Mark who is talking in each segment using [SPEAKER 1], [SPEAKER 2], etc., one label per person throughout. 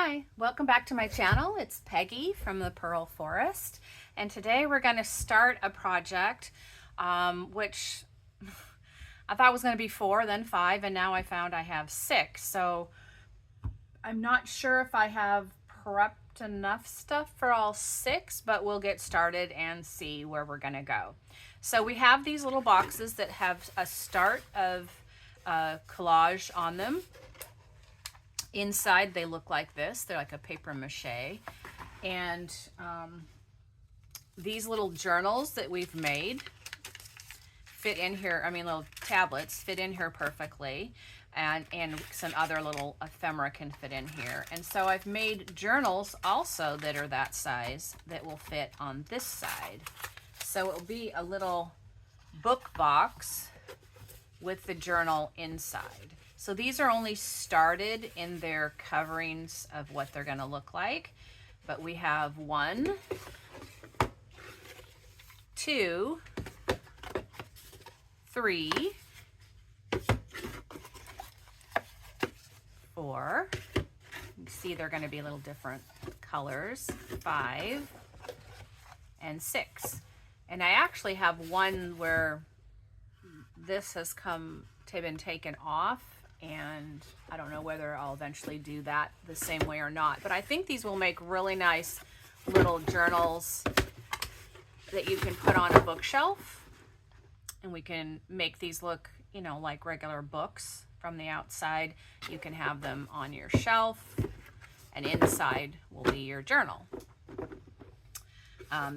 [SPEAKER 1] Hi, welcome back to my channel. It's Peggy from the Pearl Forest, and today we're going to start a project which I thought was going to be 4, then 5, and now I found I have 6. So I'm not sure if I have prepped enough stuff for all 6, but we'll get started and see where we're going to go. So we have these little boxes that have a start of collage on them. Inside they look like this. They're like a paper mache. And these little journals that we've made fit in here. I mean, little tablets fit in here perfectly. And some other little ephemera can fit in here. And so I've made journals also that are that size that will fit on this side. So it'll be a little book box with the journal inside. So these are only started in their coverings of what they're going to look like. But we have 1, 2, 3, 4. You can see they're going to be a little different colors. 5 and 6. And I actually have one where this has been taken off. And I don't know whether I'll eventually do that the same way or not. But I think these will make really nice little journals that you can put on a bookshelf. And we can make these look, you know, like regular books from the outside. You can have them on your shelf. And inside will be your journal.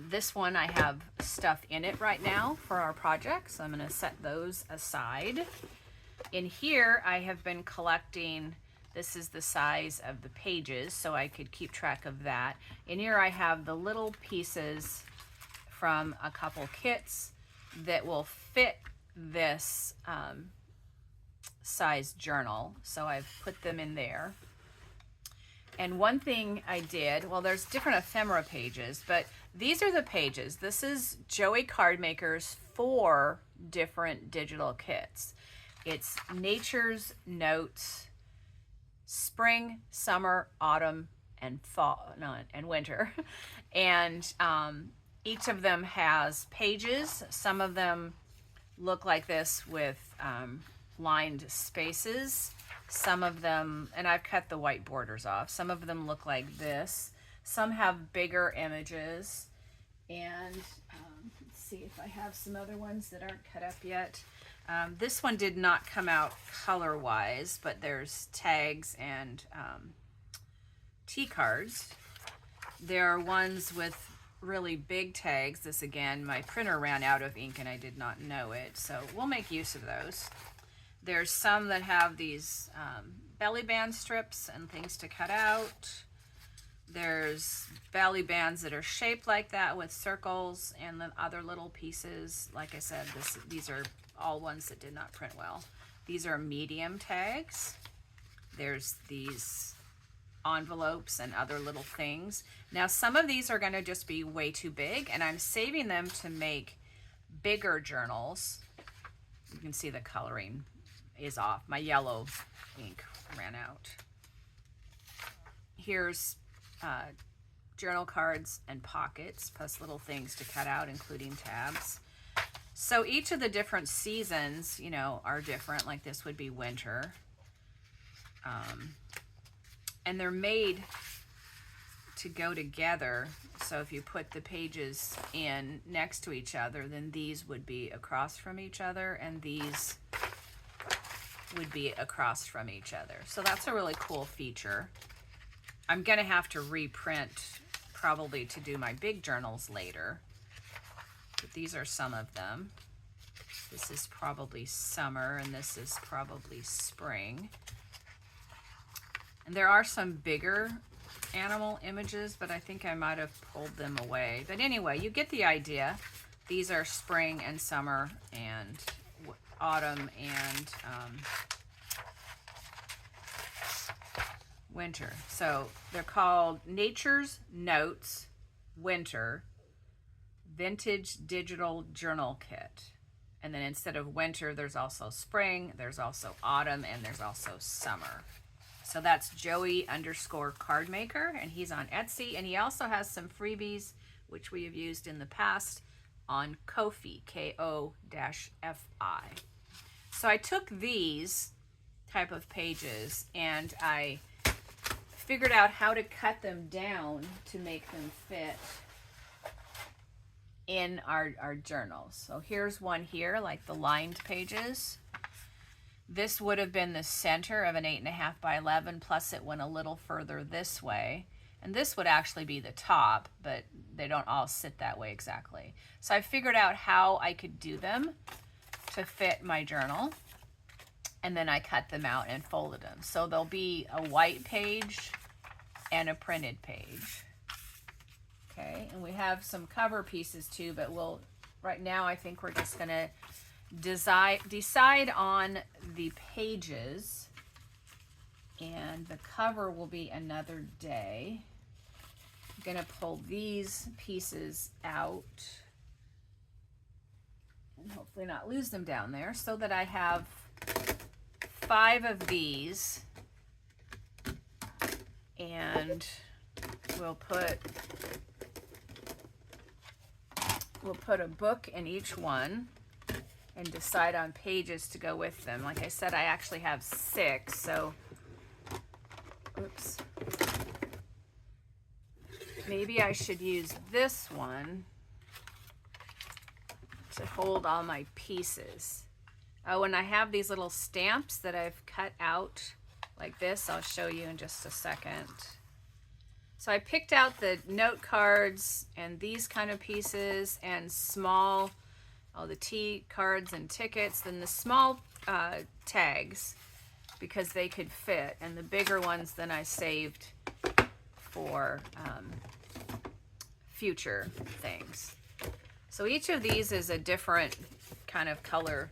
[SPEAKER 1] This one I have stuff in it right now for our project. So I'm going to set those aside. In here, I have been collecting, this is the size of the pages, so I could keep track of that. In here, I have the little pieces from a couple kits that will fit this size journal, so I've put them in there. And one thing I did, well, there's different ephemera pages, but these are the pages. This is Joey Cardmaker's 4 different digital kits. It's Nature's Notes, spring, summer, autumn, and fall, and winter. And each of them has pages. Some of them look like this with lined spaces. Some of them, and I've cut the white borders off. Some of them look like this. Some have bigger images. And let's see if I have some other ones that aren't cut up yet. This one did not come out color-wise, but there's tags and T-cards. There are ones with really big tags. This, again, my printer ran out of ink and I did not know it, so we'll make use of those. There's some that have these belly band strips and things to cut out. There's belly bands that are shaped like that with circles, and then other little pieces. Like I said, these are all ones that did not print well. These are medium tags. There's these envelopes and other little things. Now, some of these are going to just be way too big, and I'm saving them to make bigger journals. You can see the coloring is off. My yellow ink ran out. Here's journal cards and pockets, plus little things to cut out, including tabs. So each of the different seasons, you know, are different. Like this would be winter. And they're made to go together. So if you put the pages in next to each other, then these would be across from each other, and these would be across from each other. So that's a really cool feature. I'm gonna have to reprint probably to do my big journals later. But these are some of them. This is probably summer, and this is probably spring. And there are some bigger animal images, but I think I might have pulled them away. But anyway, you get the idea. These are spring and summer and autumn and winter. So they're called Nature's Notes Winter Vintage Digital Journal Kit. And then instead of winter, there's also spring, there's also autumn, and there's also summer. So that's Joey_cardmaker, and he's on Etsy. And he also has some freebies, which we have used in the past, on Ko-fi, Ko-fi. So I took these type of pages and I figured out how to cut them down to make them fit in our journals. So here's one here, like the lined pages. This would have been the center of an 8.5 by 11, plus it went a little further this way. And this would actually be the top, but they don't all sit that way exactly. So I figured out how I could do them to fit my journal. And then I cut them out and folded them. So there'll be a white page and a printed page. Okay, and we have some cover pieces too, but right now I think we're just gonna decide on the pages, and the cover will be another day. I'm gonna pull these pieces out and hopefully not lose them down there, so that I have 5 of these, and we'll put a book in each one and decide on pages to go with them. Like I said, I actually have 6, so oops. Maybe I should use this one to hold all my pieces. Oh, and I have these little stamps that I've cut out like this. I'll show you in just a second. So I picked out the note cards and these kind of pieces, and small, the T cards and tickets, then the small tags, because they could fit, and the bigger ones then I saved for future things. So each of these is a different kind of color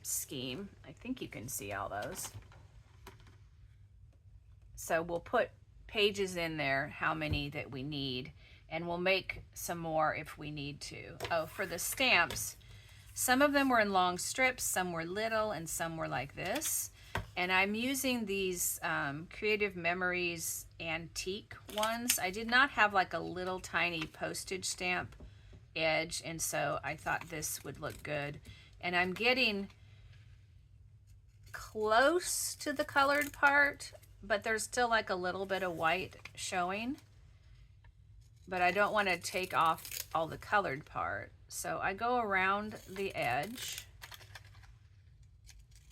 [SPEAKER 1] scheme. I think you can see all those. So we'll put pages in there, how many that we need, and we'll make some more if we need to. Oh, for the stamps, some of them were in long strips, some were little, and some were like this. And I'm using these Creative Memories antique ones. I did not have like a little tiny postage stamp edge, and so I thought this would look good. And I'm getting close to the colored part, but there's still like a little bit of white showing. But I don't want to take off all the colored part. So I go around the edge.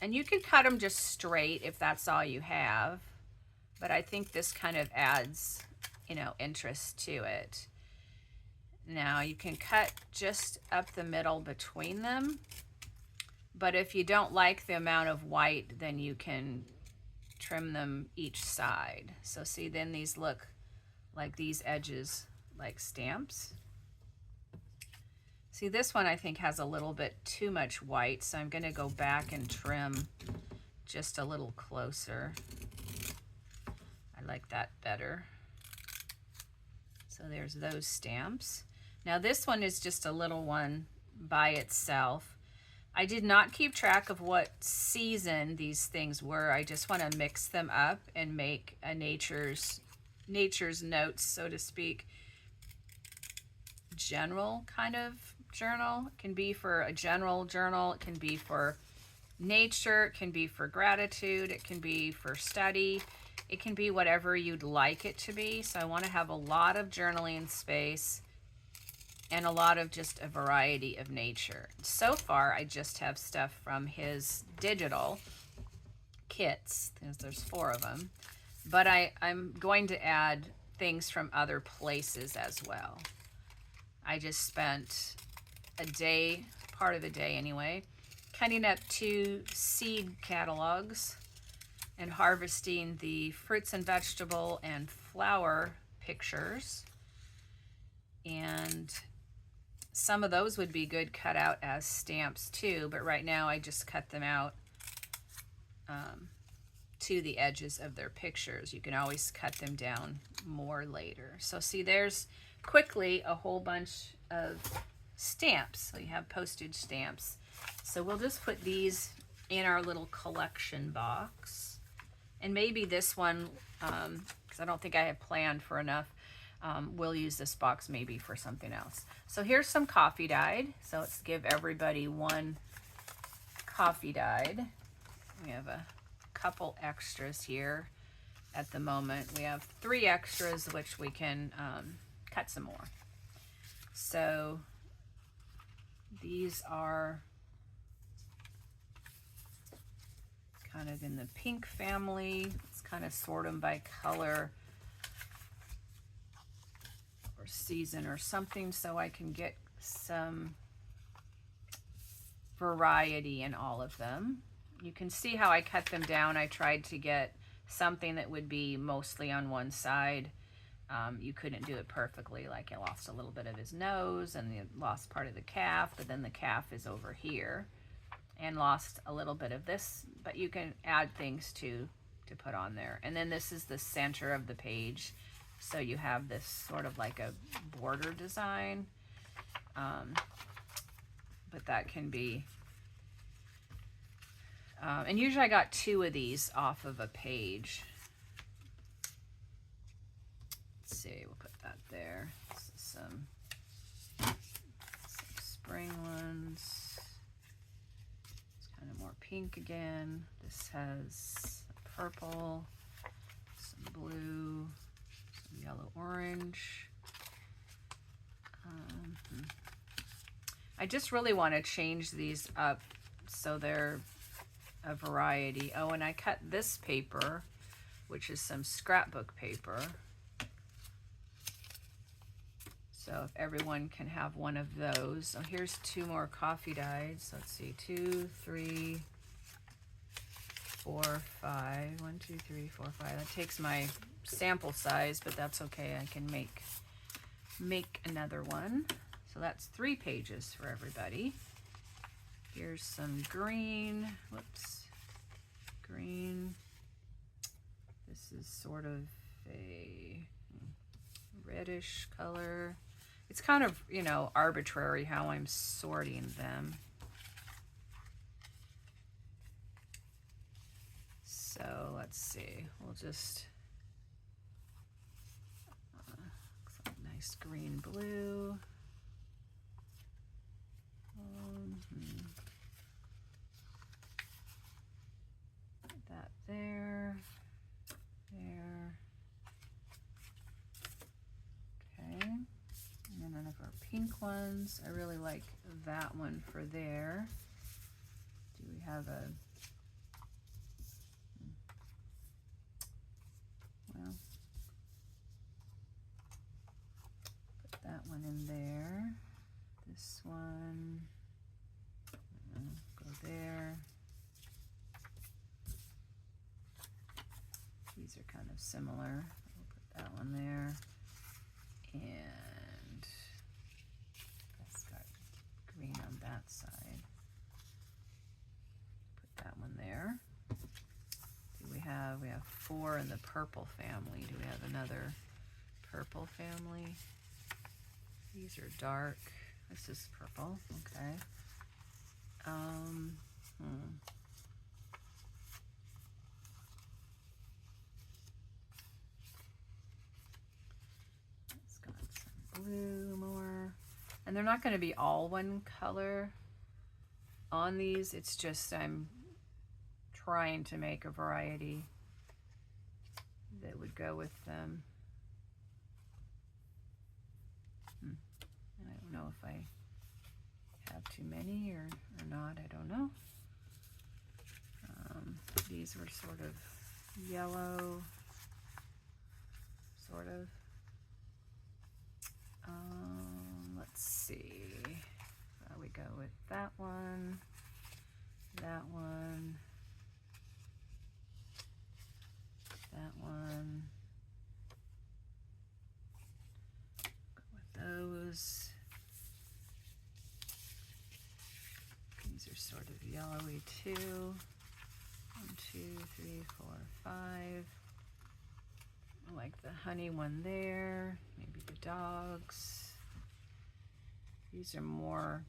[SPEAKER 1] And you can cut them just straight if that's all you have. But I think this kind of adds, interest to it. Now you can cut just up the middle between them. But if you don't like the amount of white, then you can trim them each side. So see, then these look like these edges like stamps. See, this one I think has a little bit too much white, so I'm going to go back and trim just a little closer. I like that better. So there's those stamps. Now this one is just a little one by itself. I did not keep track of what season these things were. I just want to mix them up and make a nature's notes, so to speak, general kind of journal. It can be for a general journal. It can be for nature. It can be for gratitude. It can be for study. It can be whatever you'd like it to be. So I want to have a lot of journaling space and a lot of just a variety of nature. So far, I just have stuff from his digital kits, because there's 4 of them. But I'm going to add things from other places as well. I just spent a day, part of the day anyway, cutting up 2 seed catalogs and harvesting the fruits and vegetable and flower pictures. And some of those would be good cut out as stamps too, but right now I just cut them out to the edges of their pictures. You can always cut them down more later. So see, there's quickly a whole bunch of stamps. So you have postage stamps. So we'll just put these in our little collection box. And maybe this one, because I don't think I have planned for enough, we'll use this box maybe for something else. So here's some coffee dyed. So let's give everybody one coffee dyed. We have a couple extras here at the moment. We have 3 extras, which we can cut some more. So these are kind of in the pink family. Let's kind of sort them by color or season or something so I can get some variety in all of them. You can see how I cut them down. I tried to get something that would be mostly on one side. You couldn't do it perfectly. Like, I lost a little bit of his nose and you lost part of the calf, but then the calf is over here, and lost a little bit of this, but you can add things to put on there. And then this is the center of the page. So you have this sort of like a border design, but that can be, and usually I got 2 of these off of a page. Let's see, we'll put that there. This is some spring ones. It's kind of more pink again. This has purple, some blue, some yellow orange. I just really want to change these up so they're a variety. Oh, and I cut this paper, which is some scrapbook paper. So if everyone can have one of those. So here's 2 more coffee dyes. Let's see, 2, 3, 4, 5. 1, 2, 3, 4, 5. That takes my sample size, but that's okay. I can make another one. So that's 3 pages for everybody. Here's some green. Whoops. Green. This is sort of a reddish color. It's kind of, you know, arbitrary how I'm sorting them. So let's see. We'll just nice green blue. Put that there. Okay. And then none of our pink ones. I really like that one for there. Do we have a... Well, put that one in there. This one, go there. These are kind of similar. We'll put that one there. And that's got green on that side. Put that one there. Do we have 4 in the purple family. Do we have another purple family? These are dark. This is purple, okay. It's got some blue more. And they're not going to be all one color on these. It's just I'm trying to make a variety that would go with them. I don't know if I have too many or not. I don't know. These were sort of yellow, sort of. Let's see. We go with that one, that one, that one. Go with those. These are sort of yellowy too. 1, 2, 3, 4, 5. I like the honey one there. Maybe the dogs. These are more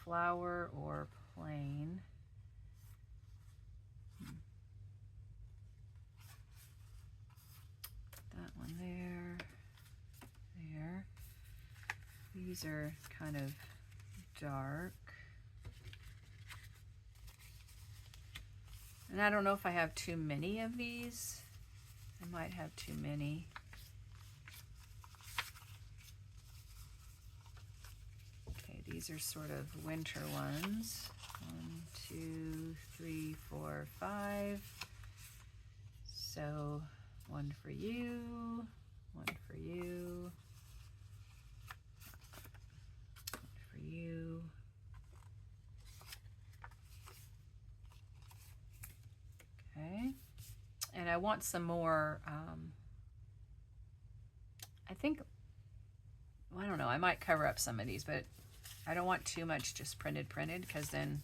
[SPEAKER 1] flower or plain. These are kind of dark. And I don't know if I have too many of these. I might have too many. Okay, these are sort of winter ones. 1, 2, 3, 4, 5. So 1 for you, 1 for you, 1 for you. Okay, and I want some more, I think, well, I don't know, I might cover up some of these, but I don't want too much just printed, because then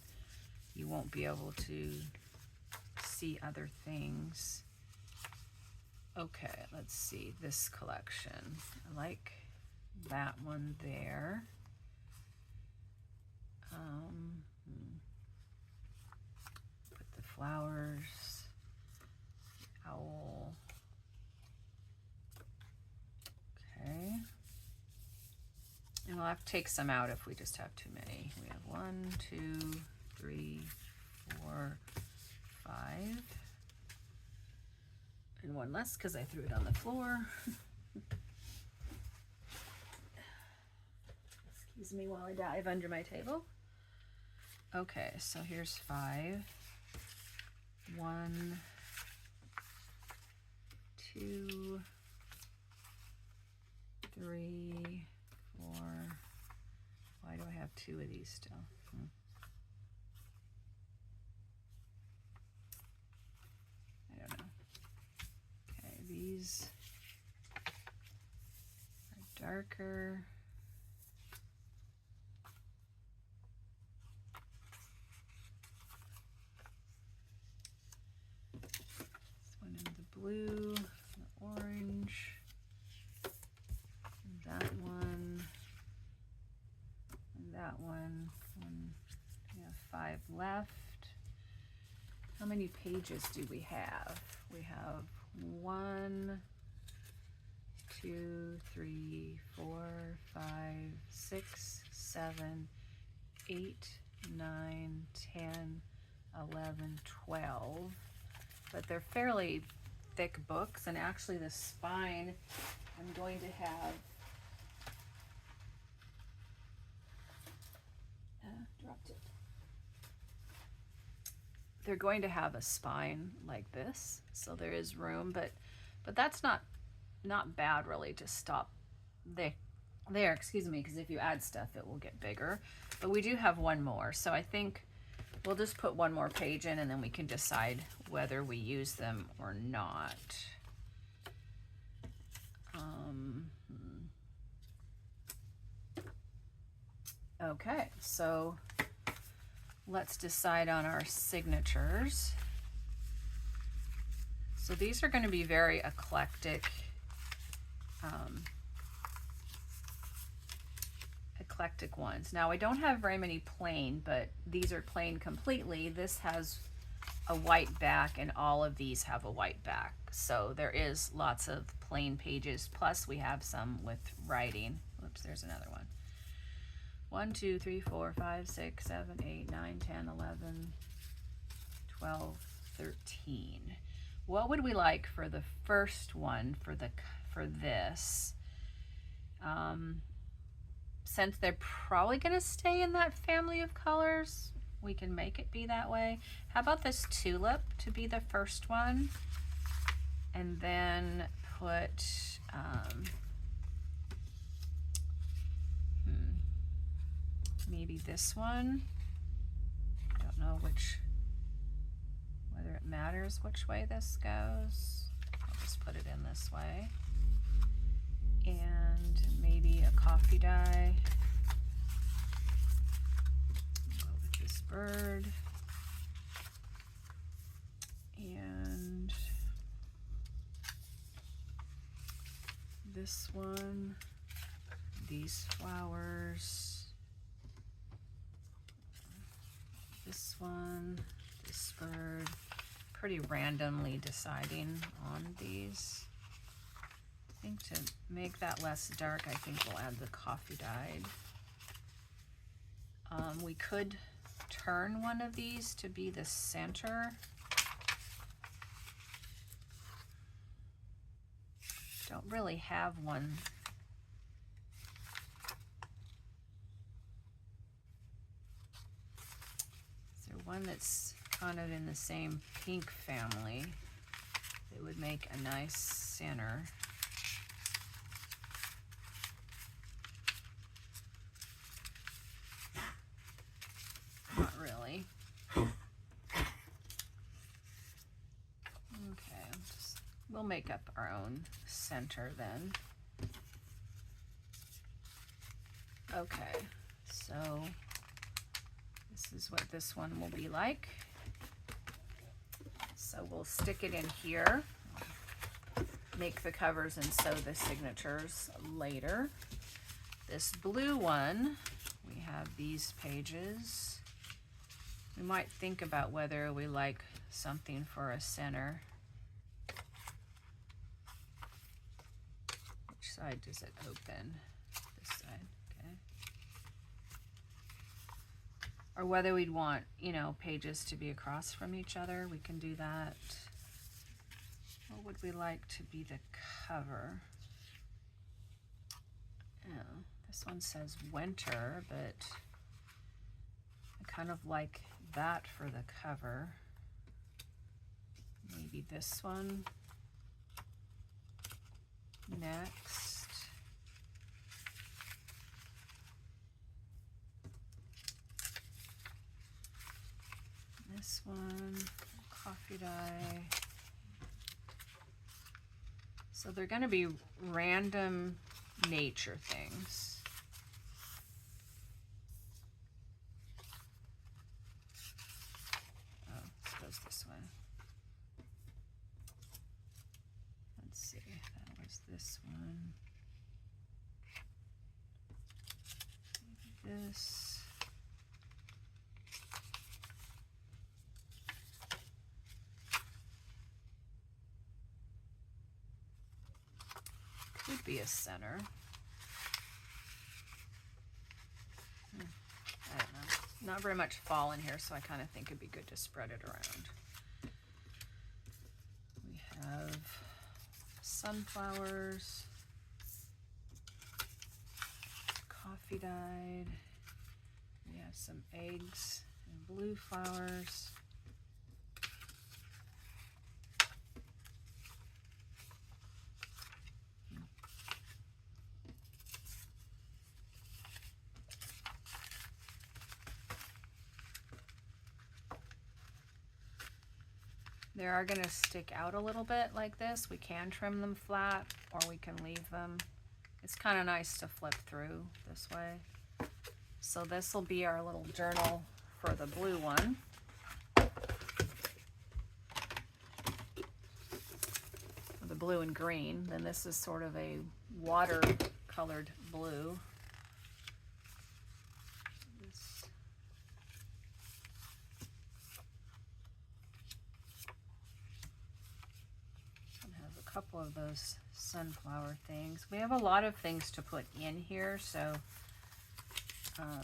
[SPEAKER 1] you won't be able to see other things. Okay, let's see this collection. I like that one there. Put the flowers, owl. Okay. And we'll have to take some out if we just have too many. We have 1, 2, 3, 4, 5. And one less because I threw it on the floor. Excuse me while I dive under my table. Okay, so here's 5. 1, 2, 3, 4. Why do I have 2 of these still? I don't know. Okay, these are darker. This one in the blue, the orange, and that one, and that one. We have 5 left. How many pages do we have? We have 1, 2, 3, 4, 5, 6, 7, 8, 9, 10, 11, 12. But they're fairly thick books, and actually the spine I'm going to have dropped it. They're going to have a spine like this, so there is room, but that's not bad really to stop there, excuse me, because if you add stuff it will get bigger. But we do have one more, so I think we'll just put one more page in and then we can decide whether we use them or not. Okay, so let's decide on our signatures. So these are going to be very eclectic, ones. Now I don't have very plain plain, but these are plain completely. This has a white back and all of these have a white back. So there is lots of plain pages, plus we have some with writing. Oops, there's another one. 1, 2, 3, 4, 5, 6, 7, 8, 9, 10, 11, 12, 13. What would we like for the first one for this? Since they're probably going to stay in that family of colors, we can make it be that way. How about this tulip to be the first one? And then put maybe this one. I don't know whether it matters which way this goes. I'll just put it in this way. And maybe a coffee dye. Go with this bird. And this one. These flowers. This one. This bird. Pretty randomly deciding on these. I think to make that less dark, I think we'll add the coffee dyed. We could turn one of these to be the center. Don't really have one. Is there one that's kind of in the same pink family that would make a nice center? Not really. Okay, we'll make up our own center then. Okay, so this is what this one will be like. So we'll stick it in here, make the covers and sew the signatures later. This blue one, we have these pages. We might think about whether we like something for a center. Which side does it open? This side, okay. Or whether we'd want, you know, pages to be across from each other, we can do that. What would we like to be the cover? Oh, this one says winter, but I kind of like that for the cover. Maybe this one next. This one, coffee dye. So they're going to be random nature things. Oh, this goes this way. Let's see, that was this one. Maybe this. Could be a center. I don't know. Not very much fall in here, so I kind of think it'd be good to spread it around. We have sunflowers, coffee dyed. We have some eggs and blue flowers. They are going to stick out a little bit like this. We can trim them flat or we can leave them. It's kind of nice to flip through this way. So this will be our little journal for the blue one. For the blue and green. Then this is sort of a watercolored blue. Couple of those sunflower things. We have a lot of things to put in here, so I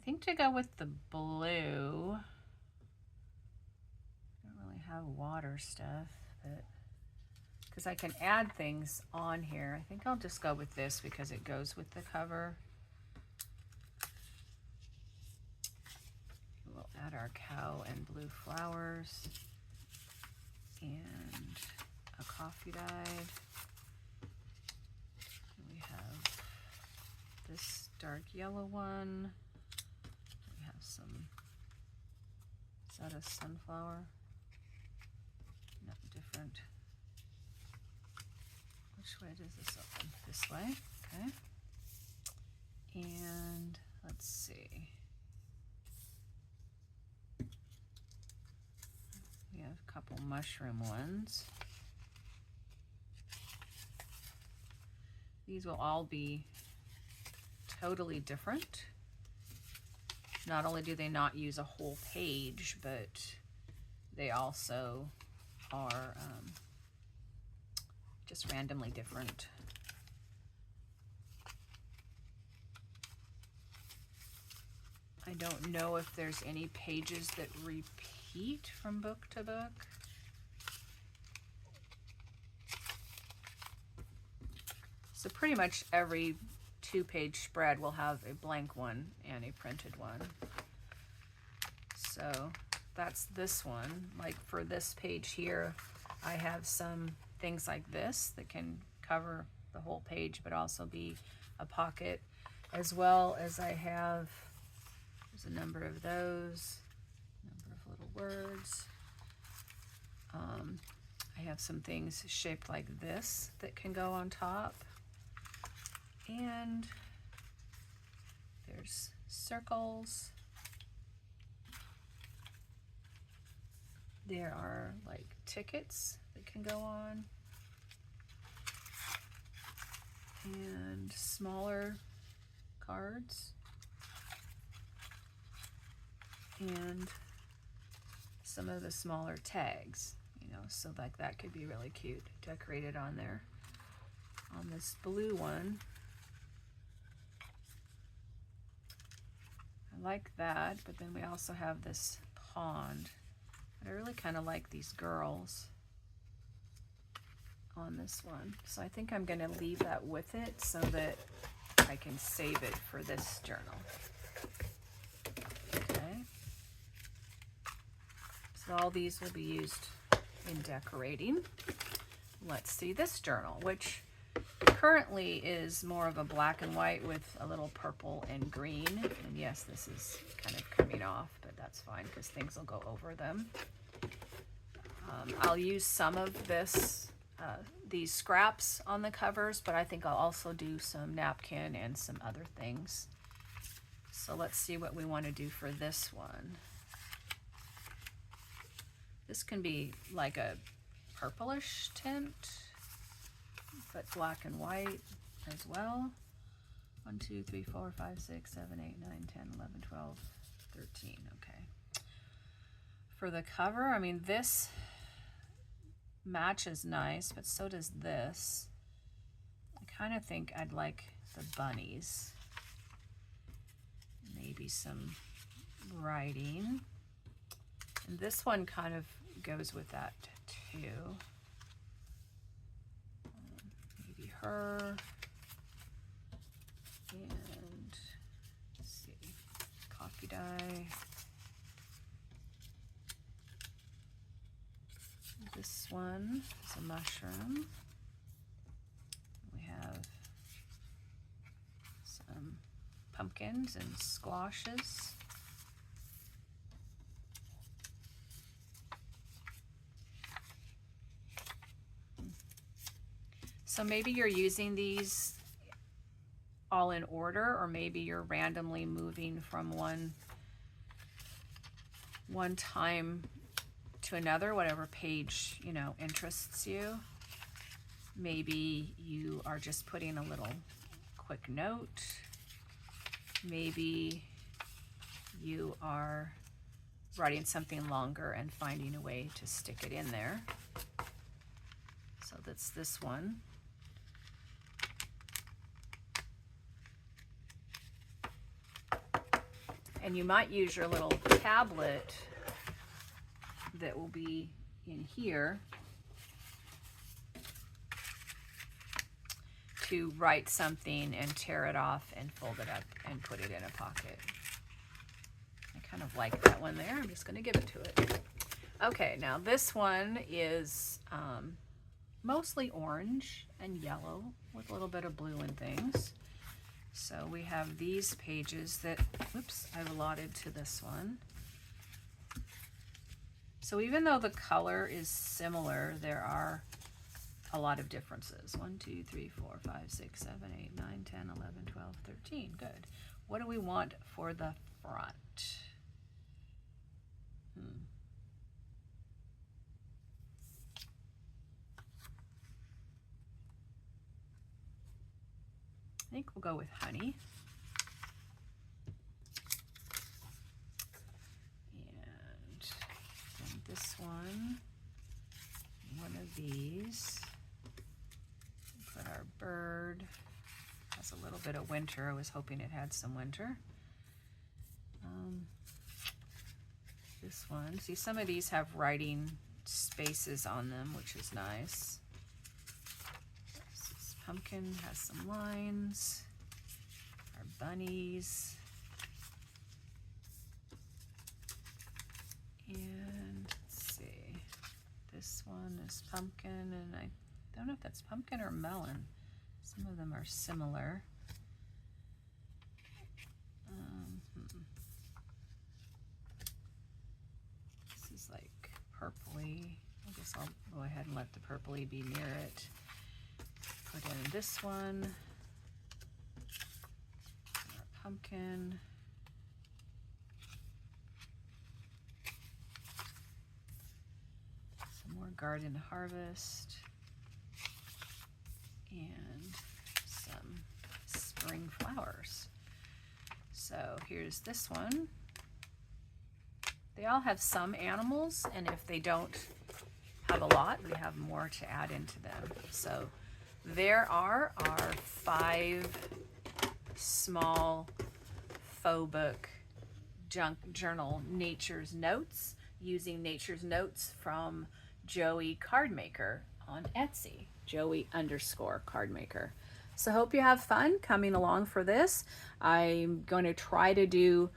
[SPEAKER 1] think to go with the blue, I don't really have water stuff, but because I can add things on here, I think I'll just go with this because it goes with the cover. Add our cow and blue flowers and a coffee dyed. We have this dark yellow one. We have some, is that a sunflower? No, different. Which way does this open? This way, okay. And let's see. We have a couple mushroom ones. These will all be totally different. Not only do they not use a whole page, but they also are just randomly different. I don't know if there's any pages that repeat from book to book. So pretty much every 2-page spread will have a blank one and a printed one. So that's this one. Like for this page here, I have some things like this that can cover the whole page, but also be a pocket, as well as I have, there's a number of those, number of little words. I have some things shaped like this that can go on top. And there's circles. There are like tickets that can go on. And smaller cards. And some of the smaller tags, you know, so like that could be really cute, decorated on there. On this blue one, I like that, but then we also have this pond. But I really kind of like these girls on this one. So I think I'm going to leave that with it so that I can save it for this journal. Okay. So all these will be used in decorating. Let's see this journal, which currently is more of a black and white with a little purple and green. And yes, this is kind of coming off, but that's fine because things will go over them. I'll use some of this, these scraps on the covers, but I think I'll also do some napkin and some other things. So let's see what we want to do for this one. This can be like a purplish tint, but black and white as well. 1, 2, 3, 4, 5, 6, 7, 8, 9, 10, 11, 12, 13. Okay. For the cover, I mean, this matches nice, but so does this. I kind of think I'd like the bunnies. Maybe some writing. And this one kind of goes with that too. Maybe her. And let's see, coffee dye. This one is a mushroom. We have some pumpkins and squashes. So maybe you're using these all in order, or maybe you're randomly moving from one time to another, whatever page, you know, interests you. Maybe you are just putting a little quick note. Maybe you are writing something longer and finding a way to stick it in there. So that's this one. And you might use your little tablet that will be in here to write something and tear it off and fold it up and put it in a pocket. I kind of like that one there. I'm just going to give it to it. Okay, now this one is mostly orange and yellow with a little bit of blue and things. So we have these pages that, oops, I've allotted to this one. So even though the color is similar, there are a lot of differences. 1, 2, 3, 4, 5, 6, 7, 8, 9, 10, 11, 12, 13. Good. What do we want for the front? I think we'll go with honey. And then this one of these. our bird. Has a little bit of winter. I was hoping it had some winter. This one, see, some of these have writing spaces on them, which is nice. This pumpkin has some lines. Our bunnies. And let's see, this one is pumpkin, and I don't know if that's pumpkin or melon. Some of them are similar. This is like purpley. I guess I'll go ahead and let the purpley be near it. Put in this one. Our pumpkin. Some more garden harvest. And some spring flowers. So here's this one. They all have some animals, and if they don't have a lot, we have more to add into them. So there are our 5 small faux book junk journal Nature's Notes, using Nature's Notes from Joey Cardmaker on Etsy. Joey_Cardmaker. So hope you have fun coming along for this. I'm going to try to do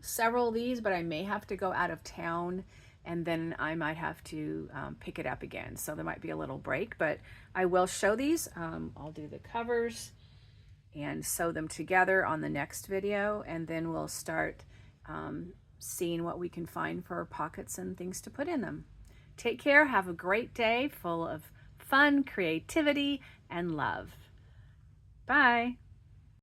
[SPEAKER 1] several of these, but I may have to go out of town, and then I might have to pick it up again. So there might be a little break, but I will show these. I'll do the covers and sew them together on the next video, and then we'll start seeing what we can find for pockets and things to put in them. Take care. Have a great day full of fun, creativity, and love. Bye.